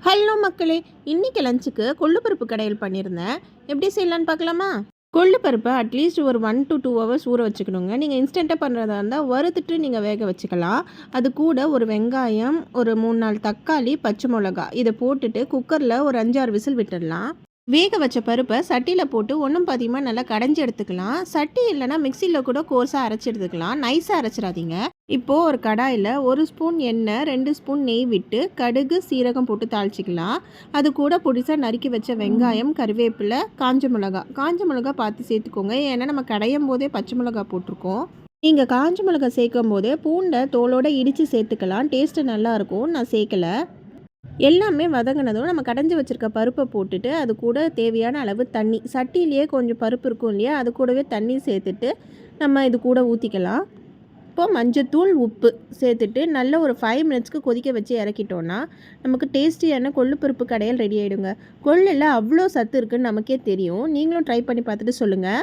Hello மக்களே, இன்னைக்கு லஞ்சுக்கு கொள்ளுப்பருப்பு கடையில் பண்ணியிருந்தேன். எப்படி செய்யலான்னு பார்க்கலாமா? கொள்ளுப்பருப்பை அட்லீஸ்ட் ஒரு 1 to 2 hours ஊற வச்சுக்கணுங்க. நீங்கள் இன்ஸ்டண்ட்டாக பண்ணுறதா இருந்தால் வறுத்துட்டு நீங்கள் வேக வச்சுக்கலாம். அது கூட ஒரு வெங்காயம், ஒரு 3-4 தக்காளி, பச்சை மிளகா இதை போட்டுட்டு குக்கரில் ஒரு 5-6 விசில் விட்டுடலாம். வேக வச்ச பருப்பை சட்டியில் போட்டு ஒன்றும் பாதியமாக நல்லா கடைஞ்சி எடுத்துக்கலாம். சட்டி இல்லைனா மிக்சியில் கூட கோர்ஸாக அரைச்சி எடுத்துக்கலாம். நைஸாக அரைச்சிடாதீங்க. இப்போது ஒரு கடாயில் 1 ஸ்பூன் எண்ணெய், 2 ஸ்பூன் நெய் விட்டு கடுகு, சீரகம் போட்டு தாளிச்சிக்கலாம். அது கூட பொடிசாக நறுக்கி வச்ச வெங்காயம், கருவேப்பிலை, காஞ்ச மிளகா பார்த்து சேர்த்துக்கோங்க. ஏன்னா நம்ம கடையும் போதே பச்சை மிளகா போட்டிருக்கோம். நீங்கள் காஞ்ச மிளகா சேர்க்கும் போதே பூண்டை தோலோடு இடித்து சேர்த்துக்கலாம். டேஸ்ட்டு நல்லாயிருக்கும். நான் சேர்க்கலை. எல்லாமே வதங்கினதும் நம்ம கடைஞ்சி வச்சுருக்க பருப்பை போட்டுட்டு அது கூட தேவையான அளவு தண்ணி, சட்டியிலேயே கொஞ்சம் பருப்பு இருக்கும் இல்லையா, அது கூடவே தண்ணி சேர்த்துட்டு நம்ம இது கூட ஊற்றிக்கலாம். இப்போ மஞ்சத்தூள், உப்பு சேர்த்துட்டு நல்ல ஒரு 5 மினிட்ஸ்க்கு கொதிக்க வச்சு இறக்கிட்டோன்னா நமக்கு டேஸ்டியான கொள்ளுப்பருப்பு கடையில் ரெடி ஆகிடுங்க. கொள்ளில் அவ்வளோ சத்து இருக்குதுன்னு நமக்கே தெரியும். நீங்களும் ட்ரை பண்ணி பார்த்துட்டு சொல்லுங்கள்.